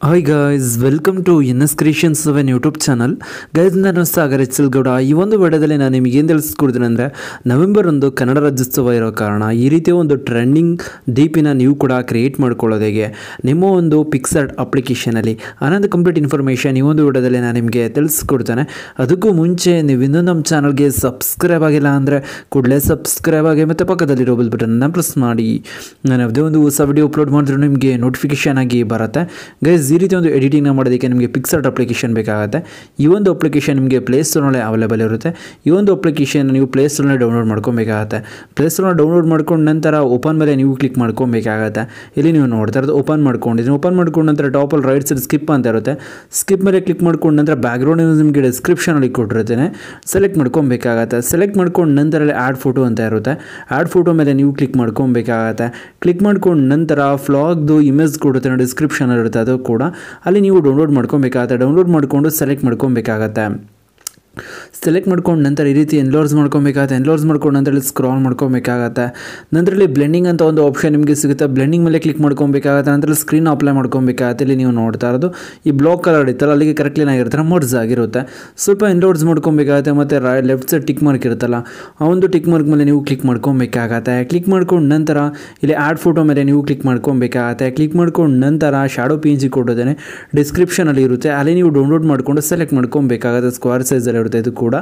Hi guys, welcome to NS creations own YouTube channel. Guys, ನಾನು ಸಾಗರ್ ಎಚ್ಚಲ್ಗೌಡ. ಈ ಒಂದು ವಿಡಿಯೋದಲ್ಲಿ ನಾನು ನಿಮಗೆ ಏನು ತಿಳಿಸ್ಕೊಡ್ತೀನಿ ಅಂದರೆ, ನವೆಂಬರ್ 1 ಕನ್ನಡ ರಾಜ್ಯೋತ್ಸವ ಇರೋ ಕಾರಣ ಈ ರೀತಿಯ ಒಂದು ಟ್ರೆಂಡಿಂಗ್ ಡಿಪಿನ ನೀವು ಕೂಡ ಕ್ರಿಯೇಟ್ ಮಾಡ್ಕೊಳ್ಳೋದು ಹೇಗೆ ನಿಮ್ಮ ಒಂದು ಪಿಕ್ಸಾರ್ಟ್ ಅಪ್ಲಿಕೇಶನಲ್ಲಿ ಅನ್ನೋದು ಕಂಪ್ಲೀಟ್ ಇನ್ಫಾರ್ಮೇಷನ್ ಈ ಒಂದು ವಿಡಿಯೋದಲ್ಲಿ ನಾನು ನಿಮಗೆ ತಿಳಿಸ್ಕೊಡ್ತೇನೆ. ಅದಕ್ಕೂ ಮುಂಚೆ ನೀವು ಇನ್ನೂ ನಮ್ಮ ಚಾನಲ್ಗೆ ಸಬ್ಸ್ಕ್ರೈಬ್ ಆಗಿಲ್ಲ ಅಂದರೆ ಕೂಡಲೇ ಸಬ್ಸ್ಕ್ರೈಬ್ ಆಗಿ ಮತ್ತು ಪಕ್ಕದಲ್ಲಿರೋ ಬೆಲ್ ಬಟನ್ನ ಪ್ರೆಸ್ ಮಾಡಿ. ನಾನು ಯಾವುದೇ ಒಂದು ಹೊಸ ವಿಡಿಯೋ ಅಪ್ಲೋಡ್ ಮಾಡಿದ್ರು ನಿಮಗೆ ನೋಟಿಫಿಕೇಷನ್ ಆಗಿ ಬರುತ್ತೆ. ಗೈಸ್, ಈ ರೀತಿ ಒಂದು ಎಡಿಟಿಂಗ್ನ ಮಾಡೋದಕ್ಕೆ ನಿಮಗೆ ಪಿಕ್ಸಾರ್ಟ್ ಅಪ್ಲಿಕೇಶನ್ ಬೇಕಾಗುತ್ತೆ. ಈ ಒಂದು ಅಪ್ಲಿಕೇಶನ್ ನಿಮಗೆ ಪ್ಲೇಸ್ಟೋರ್ನಲ್ಲಿ ಅವೈಲೇಬಲ್ ಇರುತ್ತೆ. ಈ ಒಂದು ಅಪ್ಲಿಕೇಶನ್ ನೀವು ಪ್ಲೇಸ್ಟೋರ್ನಲ್ಲಿ ಡೌನ್ಲೋಡ್ ಮಾಡ್ಕೊಬೇಕಾಗತ್ತೆ. ಪ್ಲೇಸ್ಟೋರ್ನ ಡೌನ್ಲೋಡ್ ಮಾಡ್ಕೊಂಡು ನಂತರ ಓಪನ್ ಮೇಲೆ ನೀವು ಕ್ಲಿಕ್ ಮಾಡ್ಕೊಬೇಕಾಗತ್ತೆ. ಇಲ್ಲಿ ನೀವು ನೋಡ್ತಾ ಇರೋದು ಓಪನ್ ಮಾಡ್ಕೊಂಡಿದ್ದೀನಿ. ಓಪನ್ ಮಾಡ್ಕೊಂಡು ನಂತರ ಟಾಪಲ್ಲಿ ರೈಟ್ ಸೈಡ್ ಸ್ಕಿಪ್ ಅಂತ ಇರುತ್ತೆ. ಸ್ಕಿಪ್ ಮೇಲೆ ಕ್ಲಿಕ್ ಮಾಡ್ಕೊಂಡು ನಂತರ ಬ್ಯಾಕ್ಗ್ರೌಂಡ್ ನಿಮಗೆ ಡಿಸ್ಕ್ರಿಪ್ಷನಲ್ಲಿ ಕೊಟ್ಟಿರ್ತೇನೆ, ಸೆಲೆಕ್ಟ್ ಮಾಡ್ಕೊಬೇಕಾಗತ್ತೆ. ಸೆಲೆಕ್ಟ್ ಮಾಡ್ಕೊಂಡು ನಂತರ ಆ್ಯಡ್ ಫೋಟೋ ಅಂತ ಇರುತ್ತೆ. ಆ್ಯಡ್ ಫೋಟೋ ಮೇಲೆ ನೀವು ಕ್ಲಿಕ್ ಮಾಡ್ಕೊಬೇಕಾಗತ್ತೆ. ಕ್ಲಿಕ್ ಮಾಡ್ಕೊಂಡು ನಂತರ ಫ್ಲಾಗ್ದು ಇಮೇಜ್ ಕೊಡುತ್ತೆ, ಡಿಸ್ಕ್ರಿಪ್ಷನ್ ಇರುತ್ತೆ, ಅದು ಕೂಡ ಅಲ್ಲಿ ನೀವು ಡೌನ್ಲೋಡ್ ಮಾಡ್ಕೊಬೇಕಾಗತ್ತೆ. ಡೌನ್ಲೋಡ್ ಮಾಡಿಕೊಂಡು ಸೆಲೆಕ್ಟ್ ಮಾಡ್ಕೊಬೇಕಾಗತ್ತೆ. ಸೆಲೆಕ್ಟ್ ಮಾಡ್ಕೊಂಡು ನಂತರ ಈ ರೀತಿ ಎನ್ಲೋರ್ಸ್ ಮಾಡ್ಕೊಬೇಕಾಗತ್ತೆ. ಎನ್ಲೋರ್ಸ್ ಮಾಡ್ಕೊಂಡು ನಂತರ ಇಲ್ಲಿ ಸ್ಕ್ರಾಲ್ ಮಾಡ್ಕೊಬೇಕಾಗತ್ತೆ. ನಂತರ ಇಲ್ಲಿ ಬ್ಲೆಂಡಿಂಗ್ ಅಂತ ಒಂದು ಆಪ್ಷನ್ ನಿಮಗೆ ಸಿಗುತ್ತೆ. ಬ್ಲೆಂಡಿಂಗ್ ಮೇಲೆ ಕ್ಲಿಕ್ ಮಾಡ್ಕೊಬೇಕಾಗತ್ತೆ. ನಂತರ ಸ್ಕ್ರೀನ್ ಅಪ್ಲೈ ಮಾಡ್ಕೊಬೇಕಾಗತ್ತೆ. ಇಲ್ಲಿ ನೀವು ನೋಡ್ತಾ ಇರೋದು ಈ ಬ್ಲಾಕ್ ಕಲರ್ ಇತ್ತಲ್ಲ, ಅಲ್ಲಿಗೆ ಕರೆಕ್ಟ್ಲಿ ಆಗಿರ್ತಾರೆ ಮರ್ಜ್ ಆಗಿರುತ್ತೆ. ಸ್ವಲ್ಪ ಎನ್ಲೋರ್ಸ್ ಮಾಡ್ಕೊಬೇಕಾಗತ್ತೆ. ಮತ್ತು ಲೆಫ್ಟ್ ಸೈಡ್ ಟಿಕ್ ಮಾರ್ಕ್ ಇರುತ್ತಲ್ಲ, ಆ ಒಂದು ಟಿಕ್ ಮಾರ್ಕ್ ಮೇಲೆ ನೀವು ಕ್ಲಿಕ್ ಮಾಡ್ಕೊಬೇಕಾಗತ್ತೆ. ಕ್ಲಿಕ್ ಮಾಡ್ಕೊಂಡು ನಂತರ ಇಲ್ಲಿ ಆ್ಯಡ್ ಫೋಟೋ ಮೇಲೆ ನೀವು ಕ್ಲಿಕ್ ಮಾಡ್ಕೊಬೇಕಾಗತ್ತೆ. ಕ್ಲಿಕ್ ಮಾಡ್ಕೊಂಡು ನಂತರ ಶಾಡೋ PNG ಕೊಟ್ಟಿದ್ದೇನೆ, ಡಿಸ್ಕ್ರಿಪ್ಷನಲ್ಲಿ ಇರುತ್ತೆ, ಅಲ್ಲಿ ನೀವು ಡೌನ್ಲೋಡ್ ಮಾಡಿಕೊಂಡು ಸೆಲೆಕ್ಟ್ ಮಾಡ್ಕೊಬೇಕಾಗತ್ತೆ. ಸ್ಕ್ವೇರ್ ಸೈಜಲ್ಲಿ ಇರುತ್ತೆ. ಇದು ಕೂಡ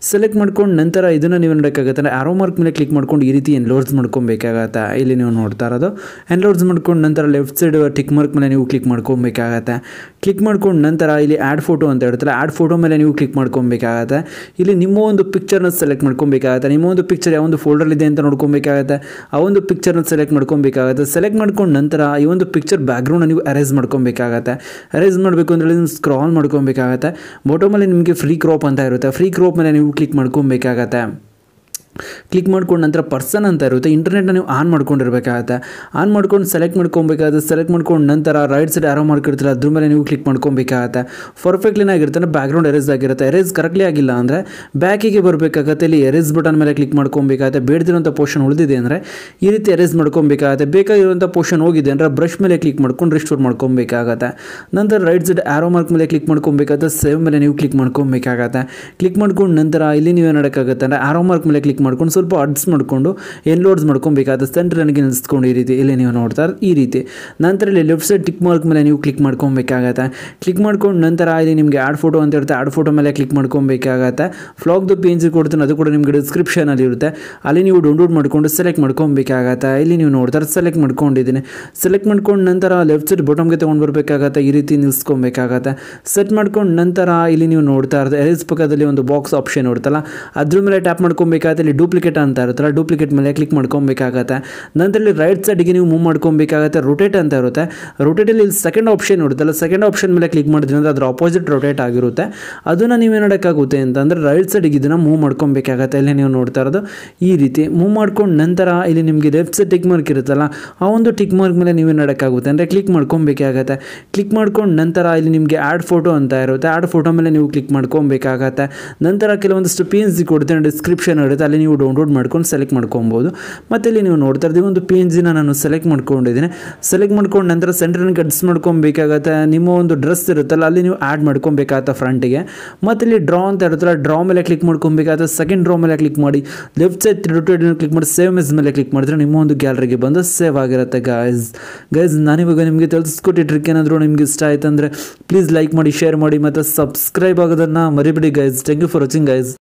ಸೆಲೆಕ್ಟ್ ಮಾಡ್ಕೊಂಡು ನಂತರ ಇದನ್ನು ನೀವು ನೋಡೋಕ್ಕಾಗತ್ತೆ. ಆರೋ ಮಾರ್ಕ್ ಮೇಲೆ ಕ್ಲಿಕ್ ಮಾಡ್ಕೊಂಡು ಈ ರೀತಿ ಎನ್ಲೋರ್ಸ್ ಮಾಡ್ಕೊಬೇಕಾಗತ್ತೆ. ಇಲ್ಲಿ ನೀವು ನೋಡ್ತಾ ಇರೋದು ಎನ್ಲೋರ್ಸ್ ಮಾಡ್ಕೊಂಡು ನಂತರ ಲೆಫ್ಟ್ ಸೈಡ್ ಟಿಕ್ ಮಾರ್ಕ್ ಮೇಲೆ ನೀವು ಕ್ಲಿಕ್ ಮಾಡ್ಕೊಬೇಕಾಗತ್ತೆ. ಕ್ಲಿಕ್ ಮಾಡ್ಕೊಂಡು ನಂತರ ಇಲ್ಲಿ ಆ್ಯಡ್ ಫೋಟೋ ಅಂತ ಇರುತ್ತಲ್ಲ, ಆ್ಯಡ್ ಫೋಟೋ ಮೇಲೆ ನೀವು ಕ್ಲಿಕ್ ಮಾಡ್ಕೊಬೇಕಾಗತ್ತೆ. ಇಲ್ಲಿ ನಿಮ್ಮ ಒಂದು ಪಿಕ್ಚರ್ನ ಸೆಲೆಕ್ಟ್ ಮಾಡ್ಕೊಬೇಕಾಗತ್ತೆ. ನಿಮ್ಮ ಒಂದು ಪಿಕ್ಚರ್ ಯಾವ ಒಂದು ಫೋಲ್ಡರ್ಲಿದೆ ಅಂತ ನೋಡ್ಕೊಬೇಕಾಗತ್ತೆ. ಆ ಒಂದು ಪಿಕ್ಚರ್ನ ಸೆಲೆಕ್ಟ್ ಮಾಡ್ಕೊಬೇಕಾಗತ್ತೆ. ಸೆಲೆಕ್ಟ್ ಮಾಡ್ಕೊಂಡು ನಂತರ ಈ ಒಂದು ಪಿಕ್ಚರ್ ಬ್ಯಾಕ್ಗ್ರೌಂಡ್ ನೀವು ಅರೇಂಜ್ ಮಾಡ್ಕೊಬೇಕಾಗತ್ತೆ. ಅರೇಂಜ್ ಮಾಡಬೇಕು ಅಂದರೆ ನೀವು ಸ್ಕ್ರಾಲ್ ಮಾಡ್ಕೊಬೇಕಾಗತ್ತೆ. ಬಾಟಮಲ್ಲಿ ನಿಮಗೆ ಫ್ರೀ ಕ್ರಾಪ್ ಅಂತ ಇರುತ್ತೆ. ಫ್ರೀ ಕ್ರಾಪ್ ಮೇಲೆ ನೀವು ಕ್ಲಿಕ್ ಮಾಡ್ಕೊಬೇಕಾಗತ್ತೆ. ಕ್ಲಿಕ್ ಮಾಡ್ಕೊಂಡು ನಂತರ ಪರ್ಸನ್ ಅಂತ ಇರುತ್ತೆ, ಇಂಟರ್ನೆಟ್ನ ನೀವು ಆನ್ ಮಾಡ್ಕೊಂಡಿರ್ಬೇಕಾಗತ್ತೆ. ಆನ್ ಮಾಡ್ಕೊಂಡು ಸೆಲೆಕ್ಟ್ ಮಾಡ್ಕೊಬೇಕಾಗುತ್ತೆ. ಸೆಲೆಕ್ಟ್ ಮಾಡ್ಕೊಂಡು ನಂತರ ರೈಟ್ ಸೈಡ್ ಆರೋ ಮಾರ್ಕ್ ಇರ್ತಿಲ್ಲ, ಅದ್ರ ಮೇಲೆ ನೀವು ಕ್ಲಿಕ್ ಮಾಡ್ಕೊಬೇಕಾಗತ್ತೆ. ಪರ್ಫೆಕ್ಟ್ಲಿನ ಆಗಿರ್ತಾನೆ ಬ್ಯಾಕ್ಗ್ರೌಂಡ್ ಎರೇಸ್ ಆಗಿರುತ್ತೆ. ಎರೇಸ್ ಕರೆಕ್ಟ್ಲಿ ಆಗಿಲ್ಲ ಅಂದರೆ ಬ್ಯಾಕಿಗೆ ಬರಬೇಕಾಗತ್ತೆ. ಇಲ್ಲಿ ಎರೇಸ್ ಬಟನ್ ಮೇಲೆ ಕ್ಲಿಕ್ ಮಾಡ್ಕೊಬೇಕಾಗತ್ತೆ. ಬೇಡದಿರೋಂಥ ಪೋರ್ಷನ್ ಉಳಿದಿದೆ ಅಂದರೆ ಈ ರೀತಿ ಎರೇಸ್ ಮಾಡ್ಕೊಬೇಕಾಗತ್ತೆ. ಬೇಕಾಗಿರುವಂಥ ಪೋರ್ಷನ್ ಹೋಗಿದೆ ಅಂದರೆ ಬ್ರಷ್ ಮೇಲೆ ಕ್ಲಿಕ್ ಮಾಡ್ಕೊಂಡು ರಿಸ್ಟೋರ್ ಮಾಡ್ಕೊಬೇಕಾಗತ್ತೆ. ನಂತರ ರೈಟ್ ಸೈಡ್ ಆರೋ ಮಾರ್ಕ್ ಮೇಲೆ ಕ್ಲಿಕ್ ಮಾಡ್ಕೊಬೇಕಾಗತ್ತೆ. ಸೇವ್ ಮೇಲೆ ನೀವು ಕ್ಲಿಕ್ ಮಾಡ್ಕೊಬೇಕಾಗತ್ತೆ. ಕ್ಲಿಕ್ ಮಾಡ್ಕೊಂಡು ನಂತರ ಇಲ್ಲಿ ನೀವು ಏನಾಡೋಕ್ಕಾಗತ್ತೆ ಅಂದರೆ ಆರೋ ಮಾರ್ಕ್ ಮೇಲೆ ಕ್ಲಿಕ್ ಮಾಡ್ಕೊಂಡು ಸ್ವಲ್ಪ ಅಡ್ಸ್ ಮಾಡಿಕೊಂಡು ಎನ್ಲೋಡ್ಸ್ ಮಾಡ್ಕೊಬೇಕಾಗುತ್ತೆ. ಸೆಂಟರ್ ನನಗೆ ನಿಲ್ಲಿಸ್ಕೊಂಡು ಈ ರೀತಿ ಇಲ್ಲಿ ನೀವು ನೋಡ್ತಾ ಈ ರೀತಿ. ನಂತರ ಇಲ್ಲಿ ಲೆಫ್ಟ್ ಸೈಡ್ ಟಿಕ್ ಮಾರ್ಕ್ ಮೇಲೆ ನೀವು ಕ್ಲಿಕ್ ಮಾಡ್ಕೊಬೇಕಾಗತ್ತೆ. ಕ್ಲಿಕ್ ಮಾಡ್ಕೊಂಡು ನಂತರ ಇಲ್ಲಿ ನಿಮಗೆ ಆ್ಯಡ್ ಫೋಟೋ ಅಂತ ಇರುತ್ತೆ, ಆ್ಯಡ್ ಫೋಟೋ ಮೇಲೆ ಕ್ಲಿಕ್ ಮಾಡ್ಕೊಬೇಕಾಗತ್ತೆ. ಫ್ಲಾಗ್ದು PNG ಕೊಡ್ತೀನಿ, ಅದು ಕೂಡ ನಿಮಗೆ ಡಿಸ್ಕ್ರಿಪ್ಷನಲ್ಲಿ ಇರುತ್ತೆ, ಅಲ್ಲಿ ನೀವು ಡೌನ್ಲೋಡ್ ಮಾಡಿಕೊಂಡು ಸೆಲೆಕ್ಟ್ ಮಾಡ್ಕೊಬೇಕಾಗತ್ತೆ. ಇಲ್ಲಿ ನೀವು ನೋಡ್ತಾರೆ ಸೆಲೆಕ್ಟ್ ಮಾಡ್ಕೊಂಡಿದ್ದೀನಿ. ಸೆಲೆಕ್ಟ್ ಮಾಡ್ಕೊಂಡು ನಂತರ ಲೆಫ್ಟ್ ಸೈಡ್ ಬಾಟಮ್ಗೆ ತೊಗೊಂಡು ಬರಬೇಕಾಗತ್ತೆ. ಈ ರೀತಿ ನಿಲ್ಲಿಸ್ಕೊಬೇಕಾಗತ್ತೆ. ಸೆಟ್ ಮಾಡ್ಕೊಂಡು ನಂತರ ಇಲ್ಲಿ ನೀವು ನೋಡ್ತಾ ಇರೋದು ಎರೇಸ್ ಪಕ್ಕದಲ್ಲಿ ಒಂದು ಬಾಕ್ಸ್ ಆಪ್ಷನ್ ಇರುತ್ತಲ್ಲ, ಅದ್ರ ಮೇಲೆ ಟ್ಯಾಪ್ ಮಾಡ್ಕೊಬೇಕಾಗತ್ತೆ. ಇಲ್ಲಿ ಡೂಪ್ಲಿಕೇಟ್ ಅಂತ ಇರುತ್ತಲ್ಲ, ಡೂಪ್ಲಿಕೇಟ್ ಮೇಲೆ ಕ್ಲಿಕ್ ಮಾಡ್ಕೊಬೇಕಾಗತ್ತೆ. ನಂತರ ಇಲ್ಲಿ ರೈಟ್ ಸೈಡ್ಗೆ ನೀವು ಮೂವ್ ಮಾಡ್ಕೊಬೇಕಾಗತ್ತೆ. ರೊಟೇಟ್ ಅಂತ ಇರುತ್ತೆ. ರೊಟೇಟಲ್ಲಿ ಇಲ್ಲಿ ಸೆಕೆಂಡ್ ಆಪ್ಷನ್ ಇರುತ್ತಲ್ಲ, ಸೆಕೆಂಡ್ ಆಪ್ಷನ್ ಮೇಲೆ ಕ್ಲಿಕ್ ಮಾಡಿದ್ರೆ ಅಂದರೆ ಅದ್ರ ಆಪೋಸಿಟ್ ರೊಟೇಟ್ ಆಗಿರುತ್ತೆ. ಅದನ್ನು ನೀವು ಏನಾಡೋಕ್ಕಾಗುತ್ತೆ ಅಂತಂದರೆ ರೈಟ್ ಸೈಡಿಗೆ ಇದನ್ನು ಮೂವ್ ಮಾಡ್ಕೊಬೇಕಾಗತ್ತೆ. ಇಲ್ಲಿ ನೀವು ನೋಡ್ತಾ ಇರೋದು ಈ ರೀತಿ ಮೂವ್ ಮಾಡ್ಕೊಂಡು ನಂತರ ಇಲ್ಲಿ ನಿಮಗೆ ಲೆಫ್ಟ್ ಸೈಡ್ ಟಿಕ್ ಮಾರ್ಕ್ ಇರುತ್ತಲ್ಲ, ಆ ಒಂದು ಟಿಕ್ ಮಾರ್ಕ್ ಮೇಲೆ ನೀವು ಏನಾಡೋಕ್ಕಾಗುತ್ತೆ ಅಂದರೆ ಕ್ಲಿಕ್ ಮಾಡ್ಕೊಬೇಕಾಗತ್ತೆ. ಕ್ಲಿಕ್ ಮಾಡ್ಕೊಂಡು ನಂತರ ಇಲ್ಲಿ ನಿಮಗೆ ಆ್ಯಡ್ ಫೋಟೋ ಅಂತ ಇರುತ್ತೆ, ಆ್ಯಡ್ ಫೋಟೋ ಮೇಲೆ ನೀವು ಕ್ಲಿಕ್ ಮಾಡ್ಕೊಬೇಕಾಗತ್ತೆ. ನಂತರ ಕೆಲವೊಂದಿಷ್ಟು PNG ಕೊಡ್ತೇನೆ, ಡಿಸ್ಕ್ರಿಪ್ಷನ್ ಇರುತ್ತೆ, ಅಲ್ಲಿ ನೀವು ಡೌನ್ಲೋಡ್ ಮಾಡ್ಕೊಂಡು ಸೆಲೆಕ್ಟ್ ಮಾಡ್ಕೊಬೋದು. ಮತ್ತು ಇಲ್ಲಿ ನೀವು ನೋಡ್ತಾ ಇದ್ದೀವಿ ಒಂದು PNGನ ನಾನು ಸೆಲೆಕ್ಟ್ ಮಾಡ್ಕೊಂಡಿದ್ದೀನಿ. ಸೆಲೆಕ್ಟ್ ಮಾಡ್ಕೊಂಡು ನಂತರ ಸೆಂಟ್ರನ್ನು ಕಟ್ಸ್ ಮಾಡ್ಕೊಬೇಕಾಗತ್ತೆ. ನಿಮ್ಮ ಒಂದು ಡ್ರೆಸ್ ಇರುತ್ತಲ್ಲ, ಅಲ್ಲಿ ನೀವು ಆ್ಯಡ್ ಮಾಡ್ಕೊಬೇಕಾಗತ್ತೆ ಫ್ರಂಟಿಗೆ. ಮತ್ತು ಇಲ್ಲಿ ಡ್ರಾ ಅಂತ ಇರುತ್ತಲ್ಲ, ಡ್ರಾ ಮೇಲೆ ಕ್ಲಿಕ್ ಮಾಡ್ಕೊಬೇಕಾಗತ್ತೆ. ಸೆಕೆಂಡ್ ಡ್ರಾ ಮೇಲೆ ಕ್ಲಿಕ್ ಮಾಡಿ ಲೆಫ್ಟ್ ಸೈಡ್ ರೊಟೇಟ್ ಕ್ಲಿಕ್ ಮಾಡಿ ಸೇವ್ ಮೆಸ್ ಮೇಲೆ ಕ್ಲಿಕ್ ಮಾಡಿದ್ರೆ ನಿಮ್ಮ ಒಂದು ಗ್ಯಾಲರಿಗೆ ಬಂದು ಸೇವ್ ಆಗಿರುತ್ತೆ. ಗೈಸ್, ನಾನಿವಾಗ ನಿಮಗೆ ತಿಳಿಸ್ಕೊಟ್ಟು ಟ್ರಿಕ್ ಏನಾದರೂ ನಿಮಗೆ ಇಷ್ಟ ಆಯ್ತು ಅಂದರೆ ಪ್ಲೀಸ್ ಲೈಕ್ ಮಾಡಿ, ಶೇರ್ ಮಾಡಿ ಮತ್ತು ಸಬ್ಸ್ಕ್ರೈಬ್ ಆಗೋದನ್ನು ಮರಿಬೇಡಿ guys. Thank you for watching guys.